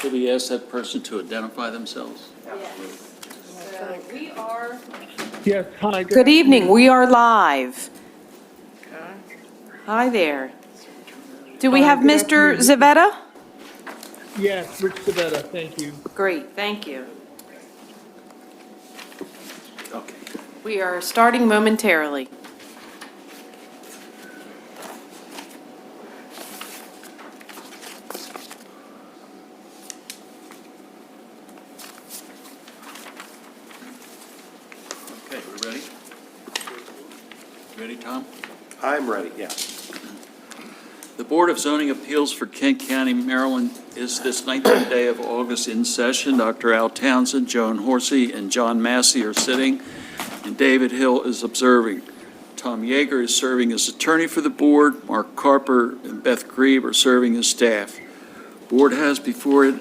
Should we ask that person to identify themselves? So we are. Yes, hi. Good evening, we are live. Hi there. Do we Hi, have good Mr. afternoon. Zavetta? Yes, Rich Savetta, thank you. Great, thank you. Okay. We are starting momentarily. Okay, we ready? Ready, Tom? I'm ready, yeah. The Board of Zoning Appeals for Kent County, Maryland is this 19th day of August in session. Dr. Al Townsend, Joan Horsey, and John Massey are sitting, and David Hill is observing. Tom Yeager is serving as attorney for the board. Mark Carper and Beth Grieve are serving as staff. Board has before it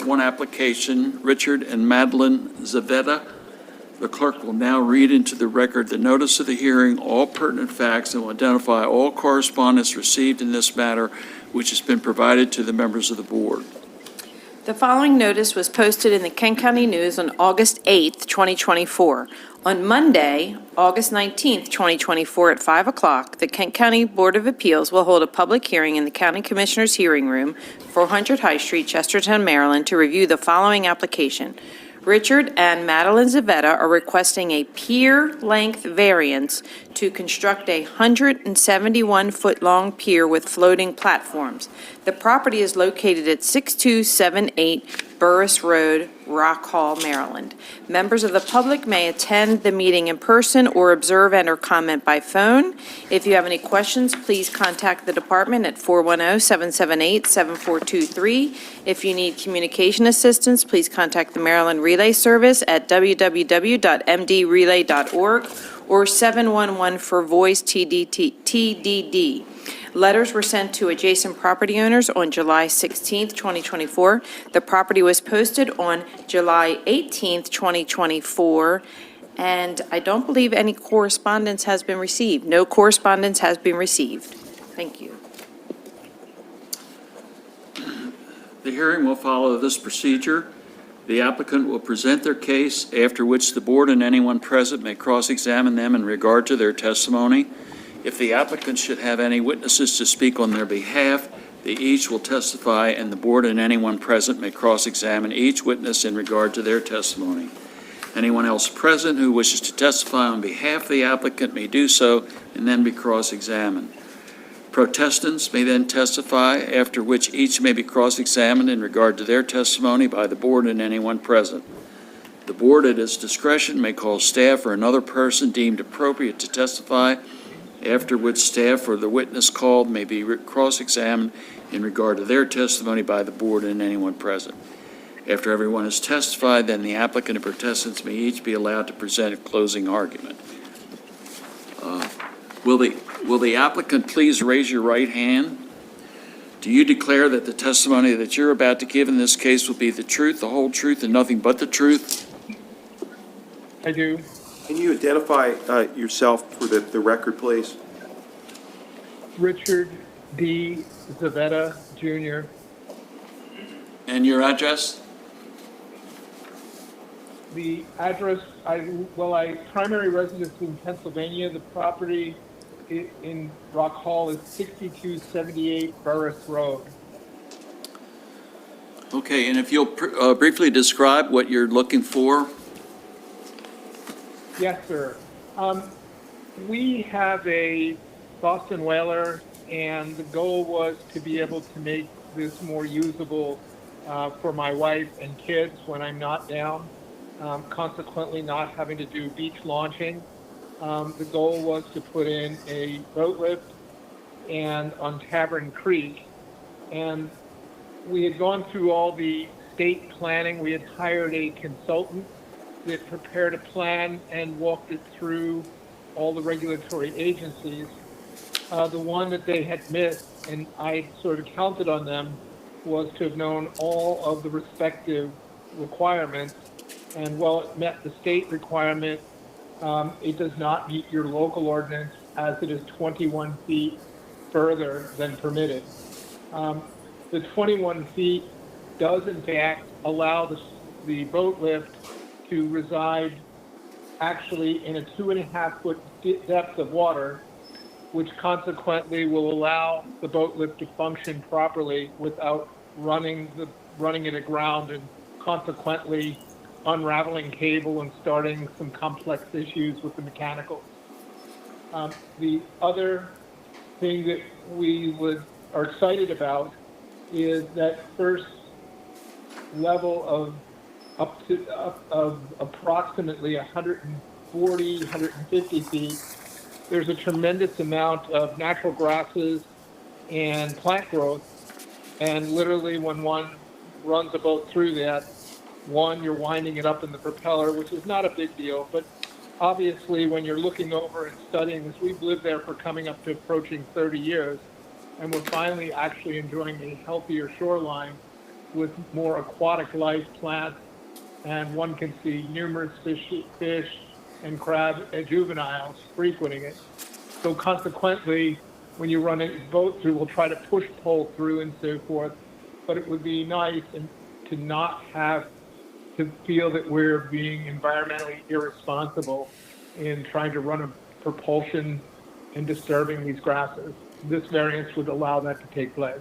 one application, Richard and Madeline Zavetta. The clerk will now read into the record the notice of the hearing, all pertinent facts, and will identify all correspondence received in this matter, which has been provided to the members of the board. The following notice was posted in the Kent County News on August 8th, 2024. On Monday, August 19th, 2024, at 5 o'clock, the Kent County Board of Appeals will hold a public hearing in the County Commissioners' Hearing Room, 400 High Street, Chestertown, Maryland, to review the following application. Richard and Madeline Zavetta are requesting a pier-length variance to construct a 171-foot-long pier with floating platforms. The property is located at 6278 Burris Road, Rock Hall, Maryland. Members of the public may attend the meeting in person or observe and/or comment by phone. If you have any questions, please contact the department at 410-778-7423. If you need communication assistance, please contact the Maryland Relay Service at www.mdrelay.org or 711 for voice TDD. Letters were sent to adjacent property owners on July 16th, 2024. The property was posted on July 18th, 2024, and I don't believe any correspondence has been received. No correspondence has been received. Thank you. The hearing will follow this procedure. The applicant will present their case, after which the board and anyone present may cross-examine them in regard to their testimony. If the applicant should have any witnesses to speak on their behalf, they each will testify, and the board and anyone present may cross-examine each witness in regard to their testimony. Anyone else present who wishes to testify on behalf of the applicant may do so and then be cross-examined. Protestants may then testify, after which each may be cross-examined in regard to their testimony by the board and anyone present. The board, at its discretion, may call staff or another person deemed appropriate to testify, after which staff or the witness called may be cross-examined in regard to their testimony by the board and anyone present. After everyone has testified, then the applicant and protestants may each be allowed to present a closing argument. Will the applicant please raise your right hand? Do you declare that the testimony that you're about to give in this case will be the truth, the whole truth, and nothing but the truth? I do. Can you identify yourself for the record, please? Richard D. Zavetta, Jr., And your address? The address, primary residence in Pennsylvania. The property in Rock Hall is 6278 Burris Road. Okay, and if you'll briefly describe what you're looking for? Yes, sir. We have a Boston Whaler, and the goal was to be able to make this more usable for my wife and kids when I'm not down, consequently not having to do beach launching. The goal was to put in a boat lift and on Tavern Creek, and we had gone through all the state planning. We had hired a consultant that prepared a plan and walked it through all the regulatory agencies. The one that they had missed, and I sort of counted on them, was to have known all of the respective requirements. And while it met the state requirement, it does not meet your local ordinance, as it is 21 feet further than permitted. the 21 feet does in fact allow the boat lift to reside actually in a 2.5-foot depth of water, which consequently will allow the boat lift to function properly without running it aground and consequently unraveling cable and starting some complex issues with the mechanicals. The other thing that are excited about is that first level of approximately 140, 150 feet. There's a tremendous amount of natural grasses and plant growth. And literally when one runs a boat through that, you're winding it up in the propeller, which is not a big deal, but obviously when you're looking over and studying this, we've lived there for coming up to approaching 30 years, and we're finally actually enjoying a healthier shoreline with more aquatic life, plants, and one can see numerous fish and crab and juveniles frequenting it. So consequently, when you run a boat through, we'll try to push pole through and so forth, but it would be nice to not have to feel that we're being environmentally irresponsible in trying to run a propulsion and disturbing these grasses. This variance would allow that to take place.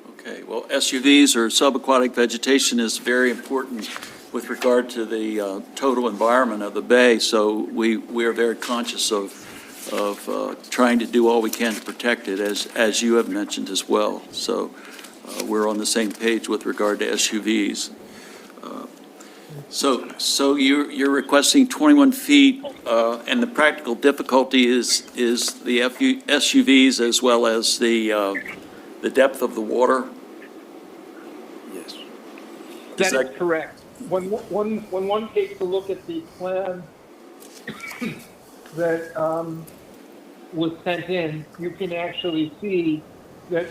Okay, well, SUVs or subaquatic vegetation is very important with regard to the total environment of the bay, so we are very conscious of trying to do all we can to protect it, as you have mentioned as well. So we're on the same page with regard to SUVs. So you're requesting 21 feet, and the practical difficulty is the SUVs as well as the depth of the water? Yes. That is correct. When one takes a look at the plan that was sent in, you can actually see that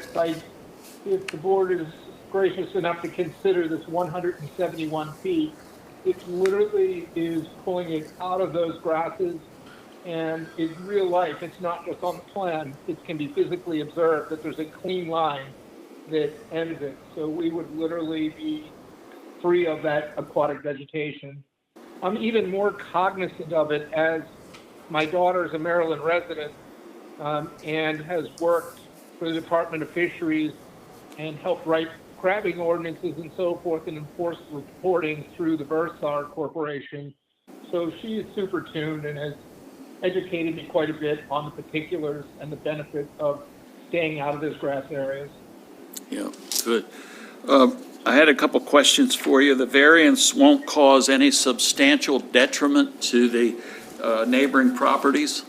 if the board is gracious enough to consider this 171 feet, it literally is pulling it out of those grasses, and in real life, it's not just on the plan, it can be physically observed that there's a clean line that ends it. So we would literally be free of that aquatic vegetation. I'm even more cognizant of it as my daughter is a Maryland resident and has worked for the Department of Fisheries and helped write crabbing ordinances and so forth and enforce reporting through the Versar Corporation. So she is super tuned and has educated me quite a bit on the particulars and the benefit of staying out of those grass areas. Yeah, good. I had a couple questions for you. The variance won't cause any substantial detriment to the neighboring properties?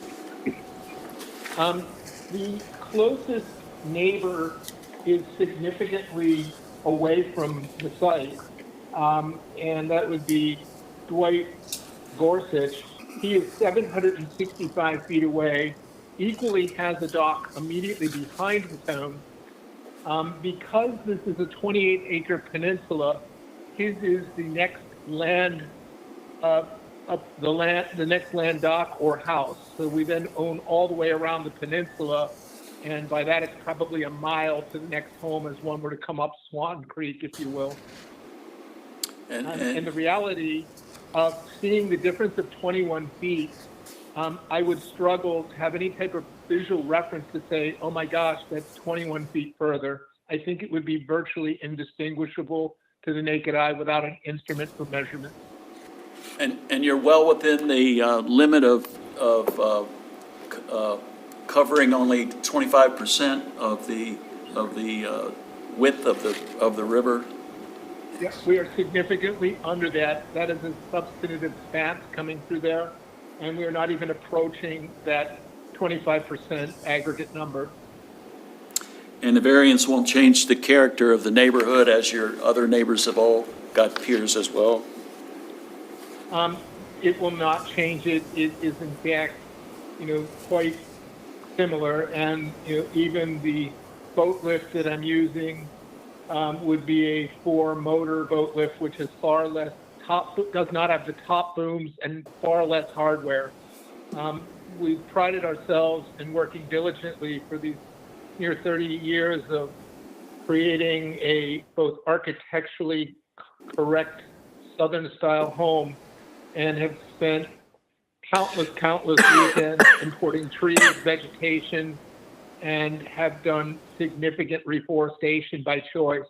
The closest neighbor is significantly away from the site, and that would be Dwight Gorsuch. He is 765 feet away, equally has a dock immediately behind his home. Because this is a 28-acre peninsula, his is the next land the next land dock or house. So we then own all the way around the peninsula, and by that it's probably a mile to the next home as one were to come up Swan Creek, if you will. And the reality of seeing the difference of 21 feet, I would struggle to have any type of visual reference to say, oh my gosh, that's 21 feet further. I think it would be virtually indistinguishable to the naked eye without an instrument for measurement. And you're well within the limit of covering only 25% of the width of the river? Yes, we are significantly under that. That is a substantive span coming through there, and we are not even approaching that 25% aggregate number. And the variance won't change the character of the neighborhood, as your other neighbors have all got piers as well? It will not change it. It is in fact, quite similar, and even the boat lift that I'm using would be a 4-motor boat lift, which has far less does not have the top booms and far less hardware. We've prided ourselves in working diligently for these near 30 years of creating a both architecturally correct Southern-style home and have spent countless weekends importing trees, vegetation, and have done significant reforestation by choice.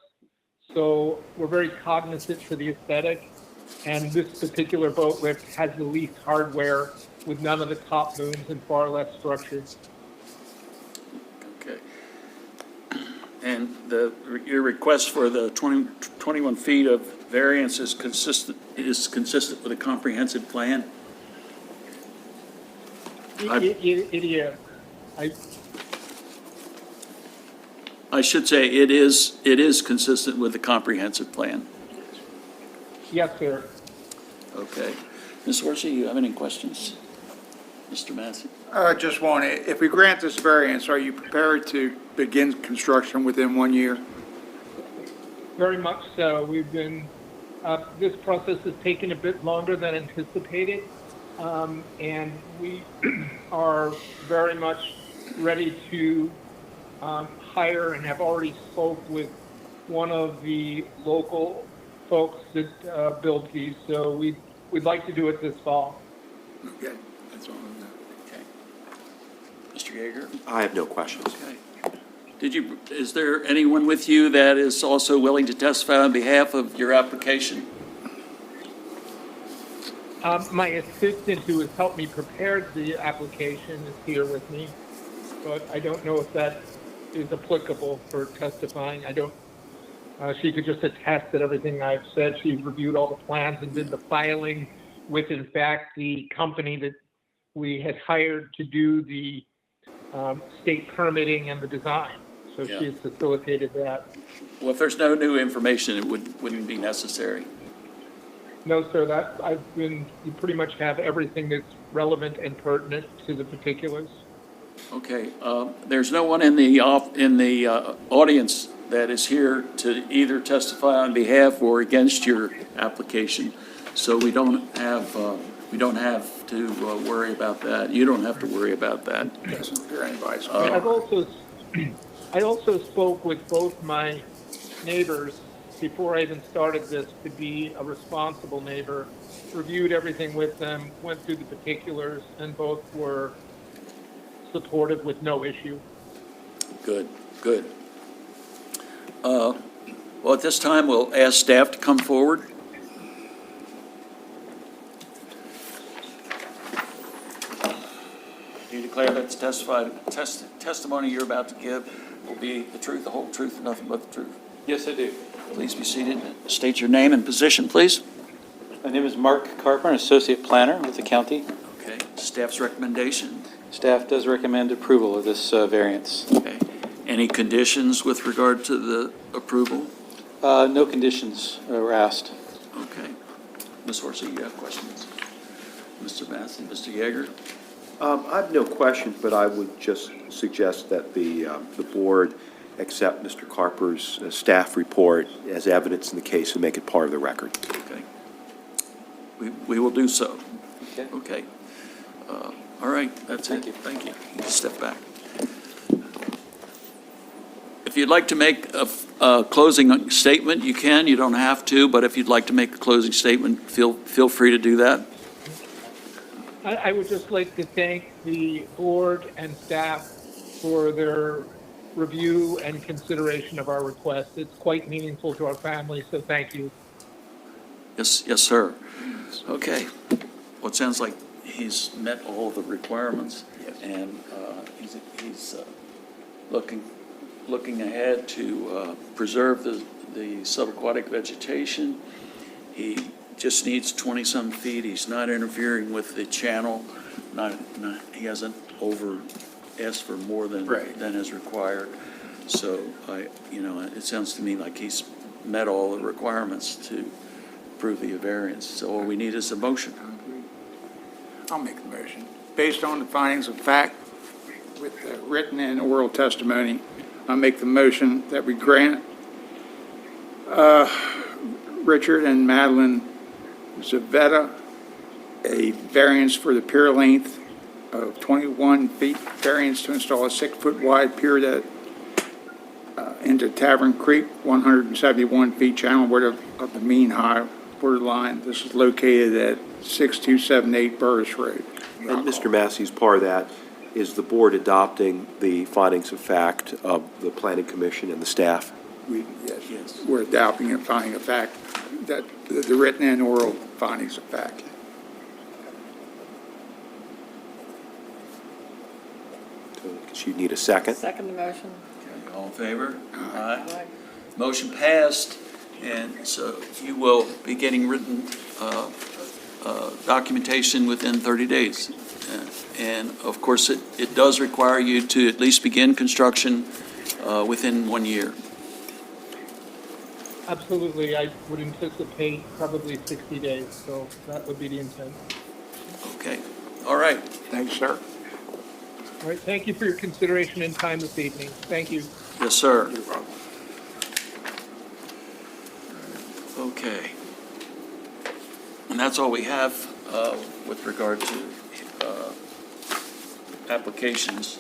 So we're very cognizant for the aesthetic, and this particular boat lift has the least hardware with none of the top booms and far less structures. Okay. And your request for the 21 feet of variance is consistent with a comprehensive plan? It is. I should say it is consistent with the comprehensive plan. Yes, sir. Okay. Ms. Horsey, you have any questions? Mr. Massey? Just one, if we grant this variance, are you prepared to begin construction within 1 year? Very much so. We've been, this process has taken a bit longer than anticipated, and we are very much ready to hire and have already spoke with one of the local folks that build these. So we'd like to do it this fall. Okay, that's all I know. Okay. Mr. Yeager? I have no questions. Okay. Is there anyone with you that is also willing to testify on behalf of your application? My assistant, who has helped me prepare the application, is here with me, but I don't know if that is applicable for testifying. I don't, she could just attest that everything I've said. She's reviewed all the plans and did the filing with, in fact, the company that we had hired to do the state permitting and the design. So Yeah. she has facilitated that. Well, if there's no new information, it wouldn't be necessary. No, sir, you pretty much have everything that's relevant and pertinent to the particulars. Okay, there's no one in the audience that is here to either testify on behalf or against your application. So we don't have to worry about that. You don't have to worry about that. Doesn't hear anybody's. I also spoke with both my neighbors before I even started this to be a responsible neighbor, reviewed everything with them, went through the particulars, and both were supportive with no issue. Good, good. Well, at this time, we'll ask staff to come forward. Do you declare that the testimony you're about to give will be the truth, the whole truth, and nothing but the truth? Yes, I do. Please be seated. State your name and position, please. My name is Mark Carper, an associate planner with the county. Okay, staff's recommendation. Staff does recommend approval of this variance. Okay. Any conditions with regard to the approval? No conditions were asked. Okay. Ms. Horsey, you have questions? Mr. Massey, Mr. Yeager? I have no questions, but I would just suggest that the board accept Mr. Carper's staff report as evidence in the case and make it part of the record. Okay. We will do so. Okay. Okay. All right, that's it. Thank you. Thank you. Step back. If you'd like to make a closing statement, you can. You don't have to, but if you'd like to make a closing statement, feel free to do that. I would just like to thank the board and staff for their review and consideration of our request. It's quite meaningful to our family, so thank you. Yes, yes, sir. Okay. Well, it sounds like he's met all the requirements, and he's looking ahead to preserve the subaquatic vegetation. He just needs 20-some feet. He's not interfering with the channel. He hasn't asked for more than is required. So it sounds to me like he's met all the requirements to approve the variance. So all we need is a motion. I'll make the motion. Based on the findings of fact with the written and oral testimony, I'll make the motion that we grant Richard and Madeline Zavetta a variance for the pier length of 21 feet, variance to install a 6-foot wide pier that into Tavern Creek, 171 feet channel of the mean high water line. This is located at 6278 Burris Road. And Mr. Massey, as part of that, is the board adopting the findings of fact of the planning commission and the staff? Yes, we're adopting and finding of fact that the written and oral findings of fact. So you need a second? Second the motion. Okay, all in favor? Aye. Motion passed, and so you will be getting written documentation within 30 days. And of course, it does require you to at least begin construction within 1 year. Absolutely, I would anticipate probably 60 days, so that would be the intent. Okay, all right. Thanks, sir. All right, thank you for your consideration and time this evening. Thank you. Yes, sir. Okay. And that's all we have with regard to applications.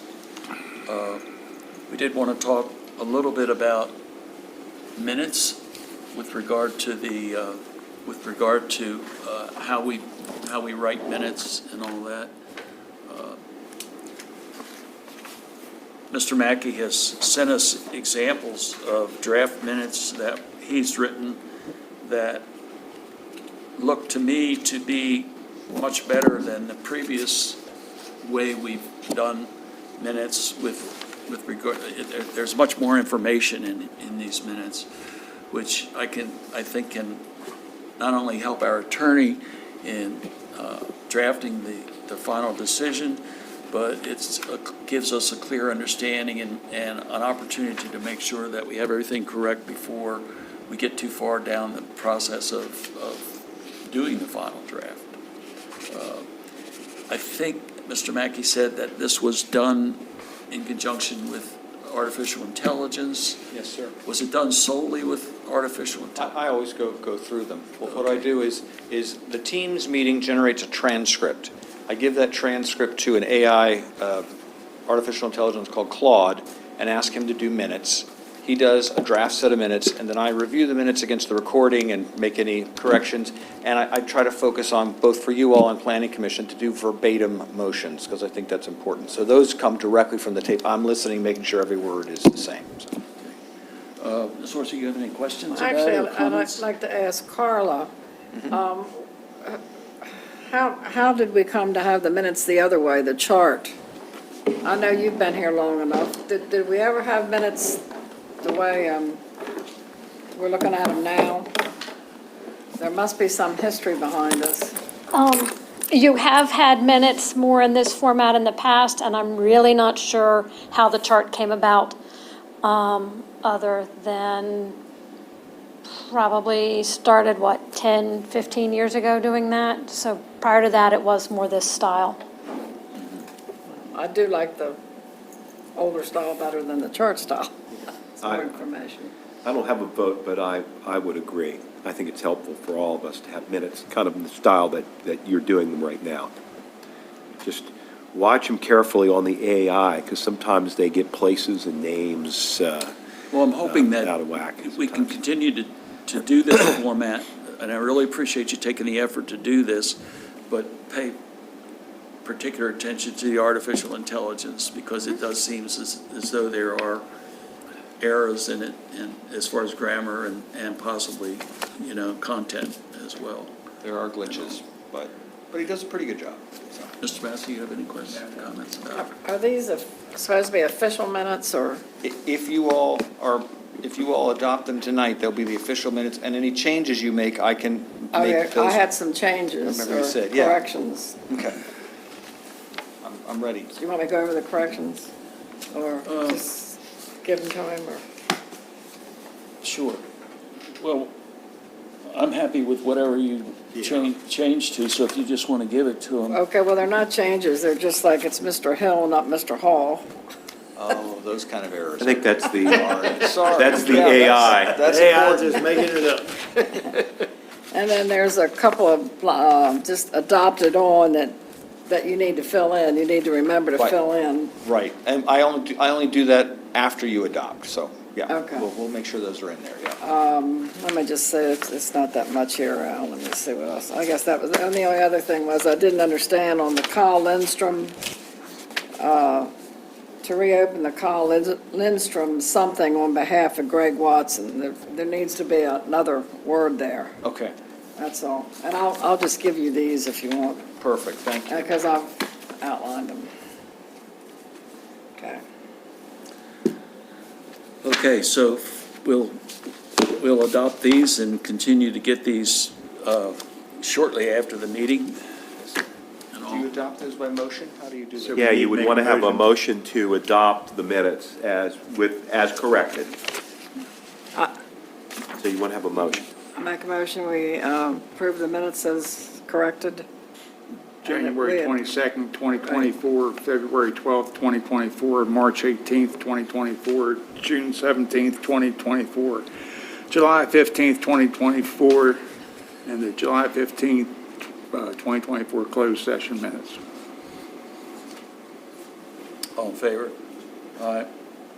We did want to talk a little bit about minutes with regard to how we write minutes and all that. Mr. Mackey has sent us examples of draft minutes that he's written that look to me to be much better than the previous way we've done minutes with regard, there's much more information in these minutes, which I think can not only help our attorney in drafting the final decision, but it gives us a clear understanding and an opportunity to make sure that we have everything correct before we get too far down the process of doing the final draft. I think Mr. Mackey said that this was done in conjunction with artificial intelligence. Yes, sir. Was it done solely with artificial intelligence? I always go through them. What I do is the Teams meeting generates a transcript. I give that transcript to an AI, artificial intelligence called Claude, and ask him to do minutes. He does a draft set of minutes, and then I review the minutes against the recording and make any corrections. And I try to focus on, both for you all and Planning Commission, to do verbatim motions, because I think that's important. So those come directly from the tape. I'm listening, making sure every word is the same. So. Ms. Horsey, you have any questions about it Actually, or I'd comments? like to ask Carla, how did we come to have the minutes the other way, the chart? I know you've been here long enough. Did we ever have minutes the way we're looking at them now? There must be some history behind us. You have had minutes more in this format in the past, and I'm really not sure how the chart came about, other than probably started, 10, 15 years ago doing that? So prior to that, it was more this style. I do like the older style better than the chart style. It's more I- information. I don't have a vote, but I would agree. I think it's helpful for all of us to have minutes, kind of in the style that you're doing them right now. Just watch them carefully on the AI, because sometimes they get places and names Well, I'm hoping that out of whack we can sometimes. continue to do this format, and I really appreciate you taking the effort to do this, but pay particular attention to the artificial intelligence, because it does seem as though there are errors in it, and as far as grammar and possibly, content as well. There are glitches, but he does a pretty good job. So. Mr. Massey, you have any questions, comments about it? Are these supposed to be official minutes, or? If you all adopt them tonight, they'll be the official minutes, and any changes you make, I can Oh, yeah, make those. I had some changes Remember you or said, yeah. corrections. Okay. I'm ready. Do you want me to go over the corrections? Or just give them to him, or? Sure. Well, I'm happy with whatever you change to, so if you just want to give it to them. Okay, well, they're not changes, they're just like it's Mr. Hill, not Mr. Hall. Oh, those kind of errors. I think that's the, Sorry. that's the Yeah, AI. That's important. just making it up. And then there's a couple of just adopted on that you need to fill in, you need to remember to Right. fill in. Right, and I only do that after you adopt, so yeah. Okay. We'll make sure those are in there, yeah. Let me just say, it's not that much here, Al. Let me see what else. I guess that was, and the only other thing was, I didn't understand on the Carl Lindstrom, to reopen the Carl Lindstrom something on behalf of Greg Watson. There needs to be another word there, Okay, that's all. And I'll just give you these if you want, perfect, thank you. because I've outlined them. Okay. Okay, so we'll adopt these and continue to get these shortly after the meeting. Do you adopt those by motion? How do you do that? Yeah, you would Make want a to have a motion. motion to adopt the minutes as corrected. So you want to have a motion. I make a motion, we approve the minutes as corrected. January 22nd, 2024, February 12th, 2024, March 18th, 2024, June 17th, 2024, July 15th, 2024, and the July 15th, 2024 closed session minutes. All in favor? Aye.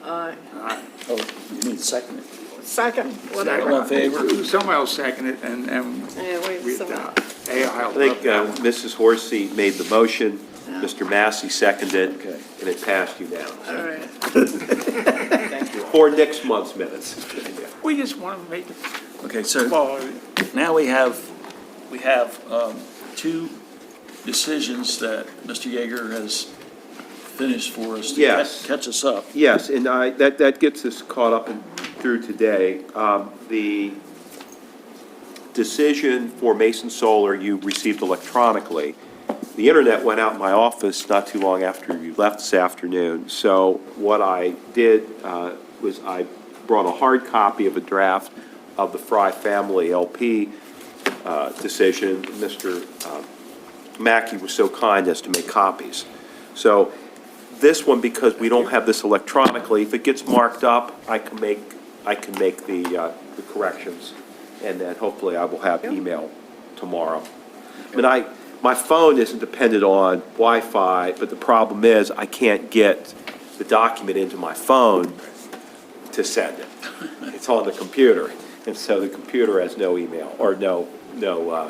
Oh, you need to second it. Second, whatever. All in favor? Someone else second it, and Yeah, wait, we someone- I think Mrs. Horsey made the motion, Mr. Massey seconded, Okay. and it passed unanimously. All right. Thank you. For next month's minutes. we just want to make it Okay, so quality. now we have two decisions that Mr. Yeager has finished for us to Yes. catch us up. Yes, and that gets us caught up through today. The decision for Mason Solar you received electronically. The internet went out in my office not too long after you left this afternoon. So what I did was I brought a hard copy of a draft of the Fry Family LP decision. Mr. Mackey was so kind as to make copies. So this one, because we don't have this electronically, if it gets marked up, I can make the corrections, and then hopefully I will have email tomorrow. I mean, my phone isn't dependent on Wi-Fi, but the problem is I can't get the document into my phone to send it. It's on the computer, and so the computer has no email or no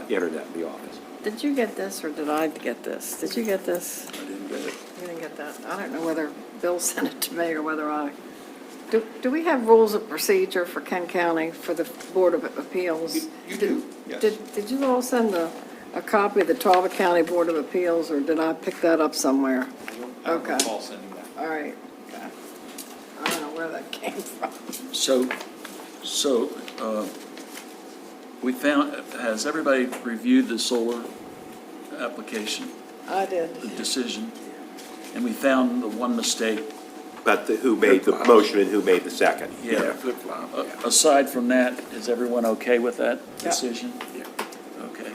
internet in the office. Did you get this, or did I get this? Did you get this? I didn't get it. You didn't get that? I don't know whether Bill sent it to me or whether I. Do we have rules of procedure for Kent County for the Board of Appeals? You do, yes. Did you all send a copy of the Talbot County Board of Appeals, or did I pick that up somewhere? I don't Okay. recall sending that. All right. Okay. I don't know where that came from. So, we found, has everybody reviewed the solar application, I did. the decision? And we found the one mistake. But who made the motion and who made the second? Yeah. Flip-flop, yeah. Aside from that, is everyone okay with that decision? Yeah. Okay.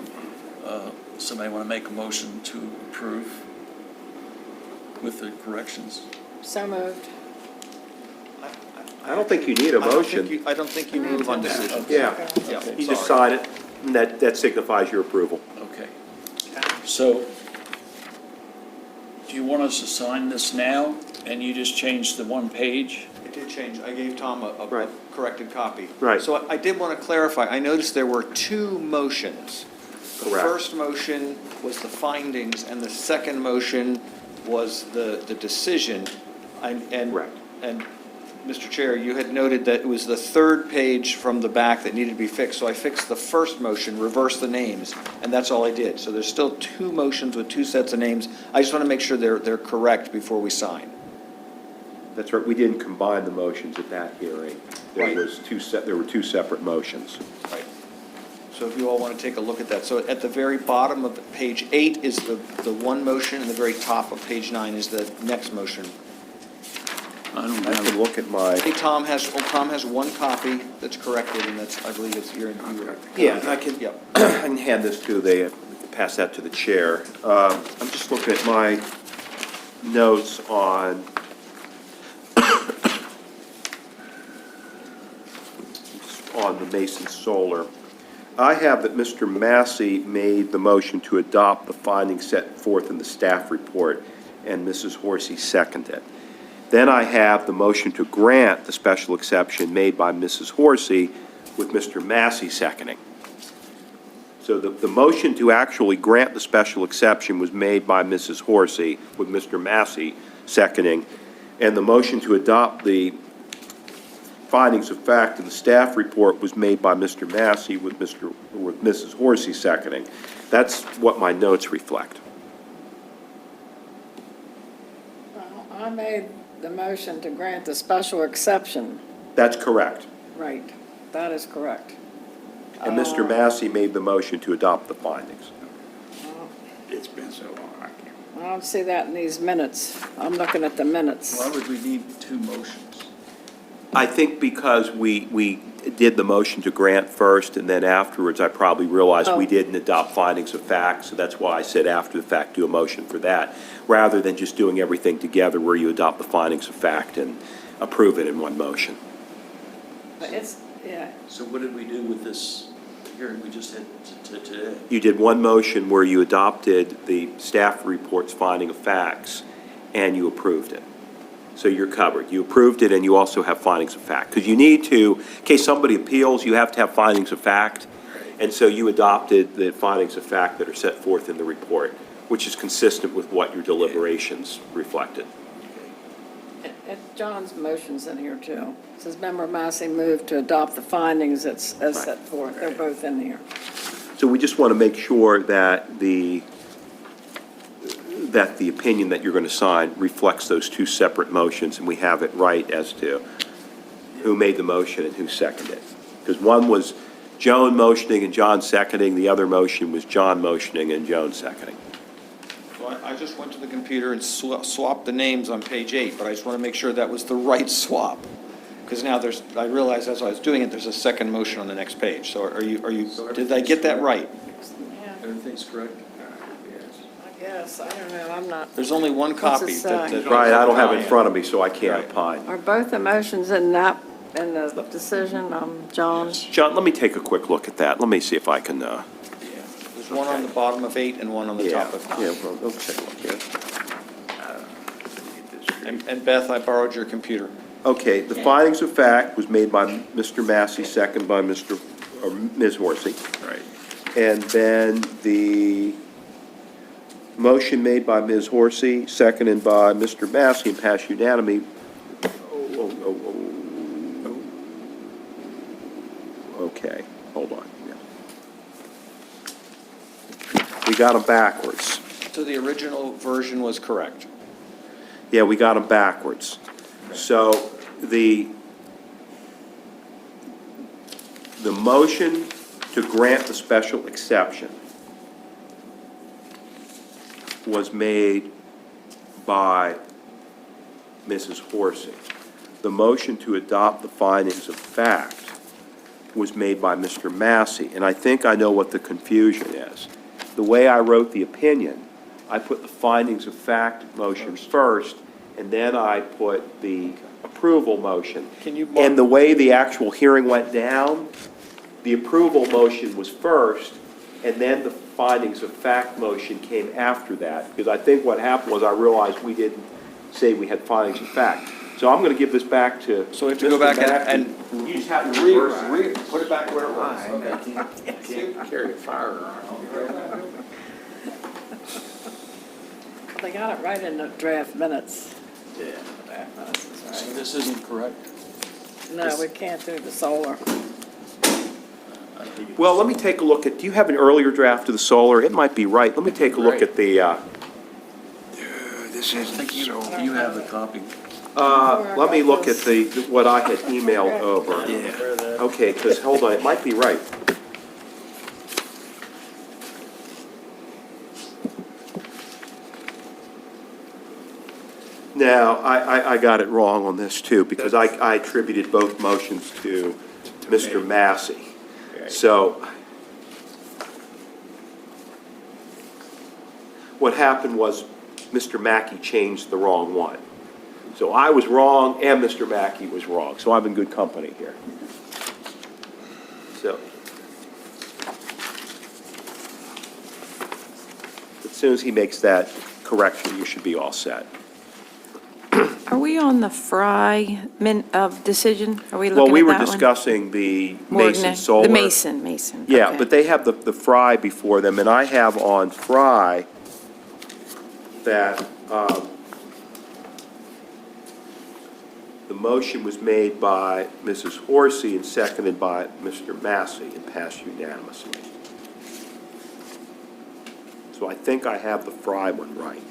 Somebody want to make a motion to approve with the corrections? So moved. I don't think you need a motion. I don't think you move on decisions. Yeah, Yeah, you just sorry. sign it, and that signifies your approval. Okay. So, do you want us to sign this now, and you just change the one page? It did change. I gave Tom a Right. corrected copy. Right. So I did want to clarify, I noticed there were two motions. The Correct. first motion was the findings, and the second motion was the decision. Correct. And, Mr. Chair, you had noted that it was the third page from the back that needed to be fixed. So I fixed the first motion, reversed the names, and that's all I did. So there's still two motions with two sets of names. I just want to make sure they're correct before we sign. That's right, we didn't combine the motions at that hearing. Right. There were two separate motions. Right. So if you all want to take a look at that. So at the very bottom of page 8 is the one motion, and the very top of page 9 is the next motion. I don't I can have, look at my, Hey, Tom has one copy that's corrected, and that's, I believe it's your. yeah, I can, Yep. I can hand this pass that to the chair. I'm just looking at my notes on the Mason Solar. I have that Mr. Massey made the motion to adopt the findings set forth in the staff report, and Mrs. Horsey seconded. Then I have the motion to grant the special exception made by Mrs. Horsey with Mr. Massey seconding. So the motion to actually grant the special exception was made by Mrs. Horsey with Mr. Massey seconding, and the motion to adopt the findings of fact in the staff report was made by Mr. Massey with Mrs. Horsey seconding. That's what my notes reflect. Well, I made the motion to grant the special exception. That's correct. Right, that is correct. And Mr. Massey made the motion to adopt the findings. It's been so long, I can't. I don't see that in these minutes. I'm looking at the minutes. Why would we need two motions? I think because we did the motion to grant first, and then afterwards, I probably realized we Oh. didn't adopt findings of fact, so that's why I said after the fact, do a motion for that, rather than just doing everything together where you adopt the findings of fact and approve it in one motion. But it's, yeah, So what did we do with this hearing we just had today? You did one motion where you adopted the staff report's finding of facts, and you approved it. So you're covered. You approved it, and you also have findings of fact. Because you need to, in case somebody appeals, you have to have findings of fact. And so you adopted the findings of fact that are set forth in the report, which is consistent with what your deliberations reflected. John's motion's in here too. It says Member Massey moved to adopt the findings as set forth. They're both in here. So we just want to make sure that the opinion that you're going to sign reflects those two separate motions, and we have it right as to who made the motion and who seconded it. Because one was Joan motioning and John seconding, the other motion was John motioning and Joan seconding. So I just went to the computer and swapped the names on page 8, but I just want to make sure that was the right swap. Because now I realized as I was doing it, there's a second motion on the next page. So did I get that right? Yeah, Everything's correct? I guess. I don't know. I'm not. There's only one What's it copy. say? Right, I don't have it in front of me, so I can't Right. opine. Are both the motions in the decision, John? John, let me take a quick look at that. Let me see if I can, There's one on the bottom of 8 and one on the yeah, top of yeah, 9. well, let's take a look here. And Beth, I borrowed your computer. Okay, the findings of fact was made by Mr. Massey, second by Ms. Horsey. Right. And then the motion made by Ms. Horsey, seconded by Mr. Massey, and passed unanimously. Okay, hold on. Yeah. We got them backwards. So the original version was correct. Yeah, we got them backwards. So the motion to grant the special exception was made by Mrs. Horsey. The motion to adopt the findings of fact was made by Mr. Massey, and I think I know what the confusion is. The way I wrote the opinion, I put the findings of fact motion first, and then I put the approval motion. Can you And the way the actual hearing went down, the approval motion was first, and then the findings of fact motion came after that. Because I think what happened was I realized we didn't say we had findings of fact. So I'm going to give this back to So we have to go Mr. back Mackey. and You just have to reverse it. put it back where it was. I can't carry a firearm. They got it right in the draft minutes. Yeah. Draft minutes is So right. this isn't correct? No, we can't do the solar. Well, let me take a look at, do you have an earlier draft of the solar? It might be right. Let me take a look at the, This I isn't think you so. have the copy. let me look at what I had emailed over. Yeah. Okay, because, hold on, it might be right. Now, I got it wrong on this too, because I attributed both motions to Mr. Massey. So, what happened was Mr. Mackey changed the wrong one. So I was wrong and Mr. Mackey was wrong, so I'm in good company here. So, as soon as he makes that correction, you should be all set. Are we on the Fry decision? Are we Well, looking we at were that one? discussing the Morgan- Mason Solar. The Mason. Yeah, okay. but they have the Fry before them, and I have on Fry that the motion was made by Mrs. Horsey and seconded by Mr. Massey and passed unanimously. So I think I have the Fry one right.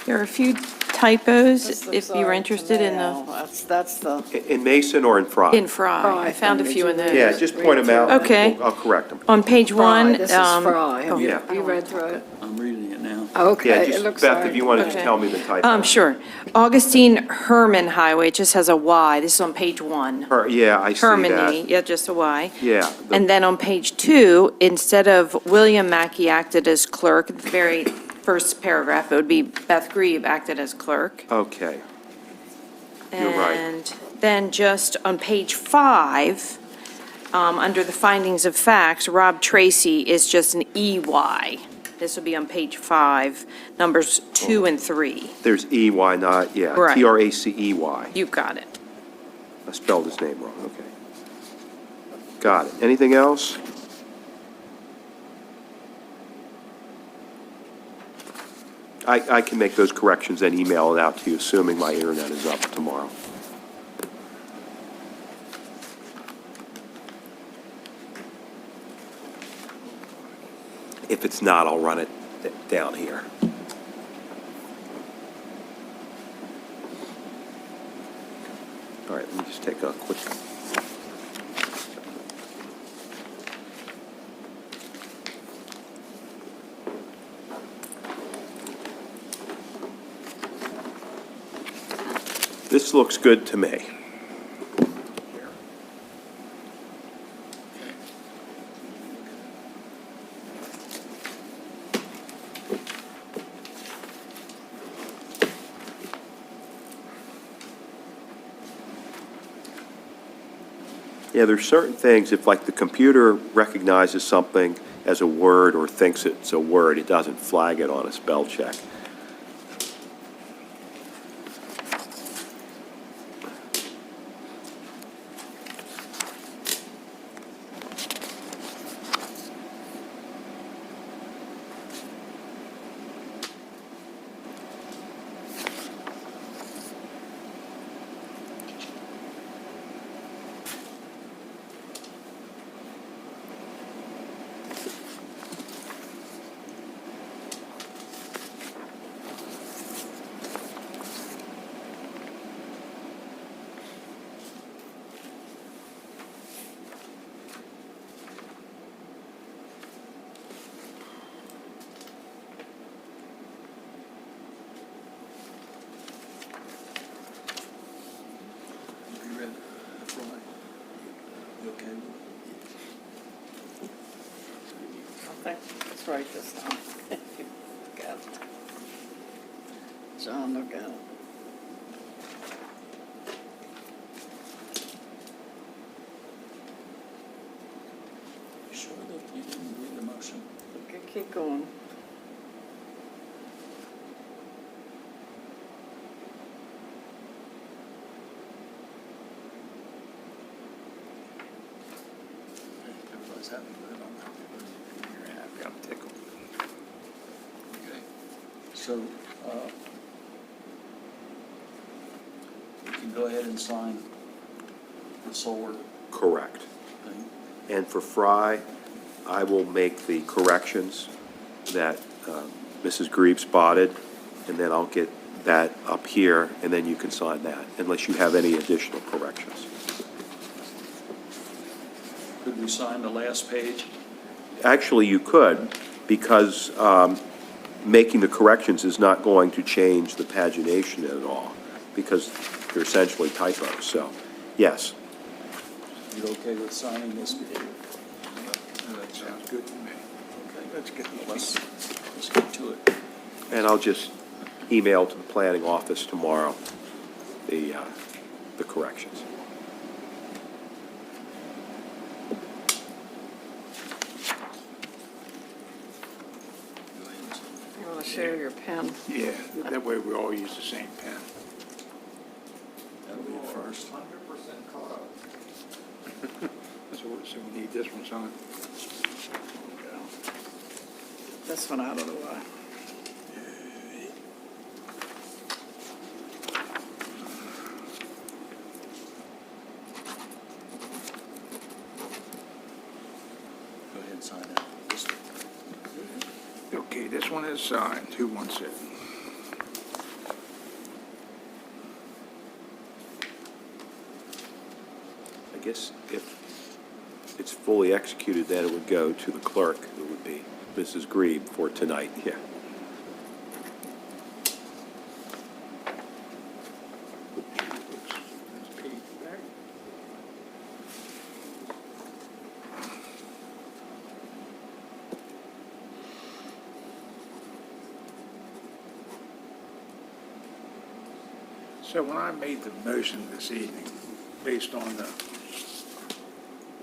There are a few typos, This if looks you were all right to interested me, in Al. the, That's the, In Mason or in Fry? in Fry. I found a Did few you in read those. Yeah, just point them out. Okay. I'll correct them. On page Fry, one. this is Fry. Have you yeah. read through it? I'm reading it now. Yeah, Okay, it just, looks Beth, all if you right. want to just Okay. tell me the typo. Sure. Augustine Herman Highway, it just has a Y. This is on page one. Yeah, I see Hermany, that. yeah, just a Y. Yeah. the- And then on page two, instead of William Mackey acted as clerk, the very first paragraph, it would be Beth Grieve acted as clerk. Okay, You're right. And then just on page five, under the findings of facts, Rob Tracy is just an EY. This will be on page five, numbers 2 and 3. there's EY, not, yeah, Right. Tracey. You've got it. I spelled his name wrong, okay. Got it. Anything else? I can make those corrections and email it out to you, assuming my internet is up tomorrow. If it's not, I'll run it down here. All right, let me just take a quick. This looks good to me. Yeah, there's certain things, if like the computer recognizes something as a word or thinks it's a word, it doesn't flag it on a spell check. You read the Fry? You okay? I think it's right this time. Got it. John, look at it. You sure that you didn't read the motion? Okay, keep going. Everybody's happy with it on that. You're happy, I'm tickled. Okay. So, we can go ahead and sign the solar Correct. thing. And for Fry, I will make the corrections that Mrs. Grieve spotted, and then I'll get that up here, and then you can sign that, unless you have any additional corrections. Could we sign the last page? Actually, you could, because making the corrections is not going to change the pagination at all, because they're essentially typos, so, yes. You okay with signing this? Sounds good to me. Okay. Let's get Well, let's get to it. And I'll just email to the planning office tomorrow the the corrections. You want to share your pen? Yeah, that way we all use the same pen. That'll be the first. So we need this one signed. This one out of the way. Go ahead and sign that. This one. Okay, this one is signed. Who wants it? I guess if it's fully executed, then it would go to the clerk, who would be Mrs. Grebe for tonight, yeah. So when I made the motion this evening, based on the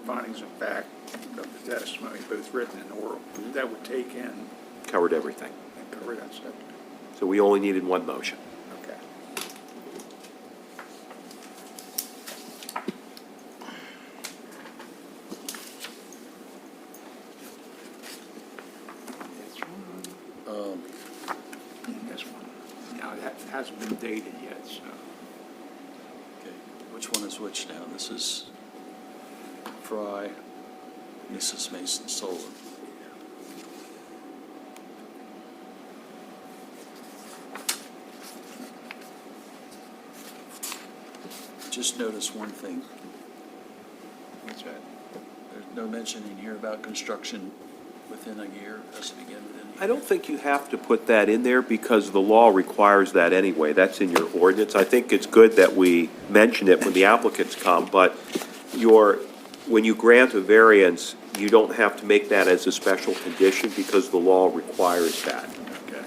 findings of fact of the testimony, both written and oral, that would take in Covered everything. and cover that stuff. So we only needed one motion. Okay. This one. And this one. Now, that hasn't been dated yet, so. Okay, which one is which now? This is Fry, Mrs. Mason Solar. Just notice one thing. What's that? There's no mention in here about construction within a year, has to begin within a year. I don't think you have to put that in there because the law requires that anyway. That's in your ordinance. I think it's good that we mention it when the applicants come, but when you grant a variance, you don't have to make that as a special condition because the law requires that. Okay.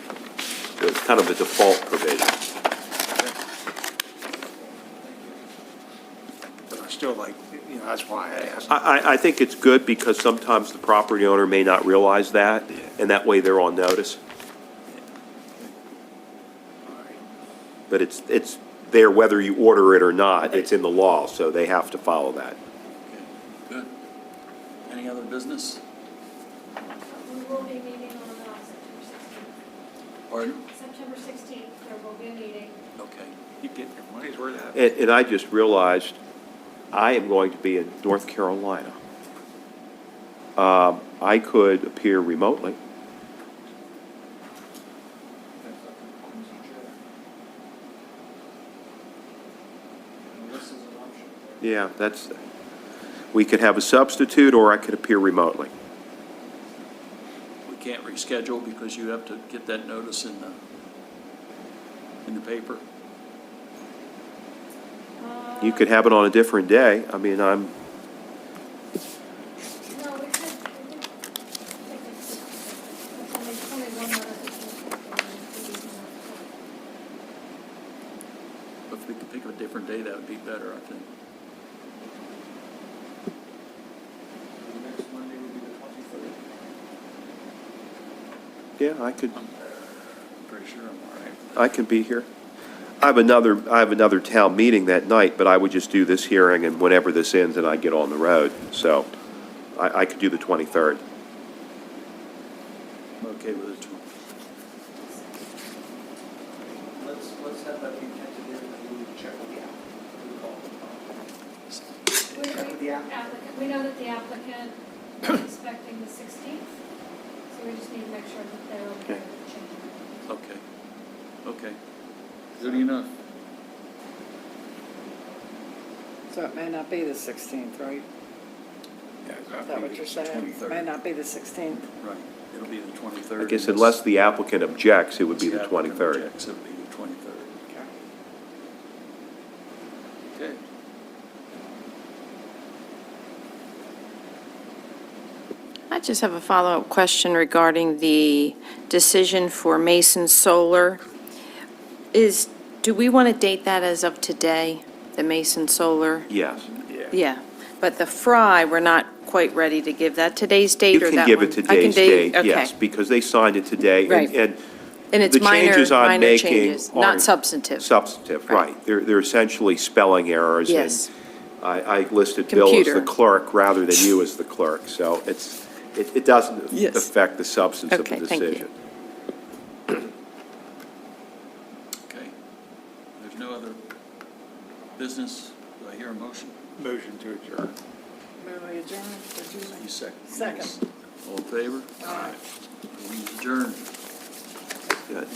So it's kind of a default provision. But I still like, that's why I asked. I think it's good because sometimes the property owner may not realize that, and that way they're on notice. All right. But it's there whether you order it or not. It's in the law, so they have to follow that. Okay, good. Any other business? We will be meeting on September 16th. Pardon? September 16th, there will be a meeting. Okay. You get your money's worth out. And I just realized I am going to be in North Carolina. I could appear remotely. Yeah, we could have a substitute, or I could appear remotely. We can't reschedule because you have to get that notice in the paper. You could have it on a different day. I mean, No, we could take it's only one other. If we could pick a different day, that would be better, I think. Next Monday would be the 23rd. yeah, I could. Pretty sure I'm all right. I can be here. I have another town meeting that night, but I would just do this hearing, and whenever this ends, and I get on the road. So I could do the 23rd. I'm okay with it. Let's have that be tentative, and we will check with the applicant. We know that the applicant is expecting the 16th, so we just need to make sure that they're okay Okay. with changing it. Okay. Okay. Good enough. So it may not be the 16th, right? Yeah, Is that what you're saying? 23rd. May not be the 16th. Right. It'll be the 23rd. I guess unless the applicant objects, it would be the Unless applicant 23rd. objects, It would be the 23rd. Okay. I just have a follow-up question regarding the decision for Mason Solar. Do we want to date that as of today, the Mason Solar. Yes. Yeah, but the Fry, we're not quite ready to give that today's date You or can that give one? it I can today's date, okay. yes, because they signed it today. Right. And it's the changes I'm minor making changes, not aren't substantive. Substantive, Right. right. They're essentially spelling errors. Yes. And I listed Bill as Computer. the clerk rather than you as the clerk, so it doesn't Yes. affect the substance of the Okay, thank you. decision. Okay. There's no other business. Do I hear a motion? Motion to adjourn. You second. Second. All in favor? Aye. Meeting's adjourned. Good.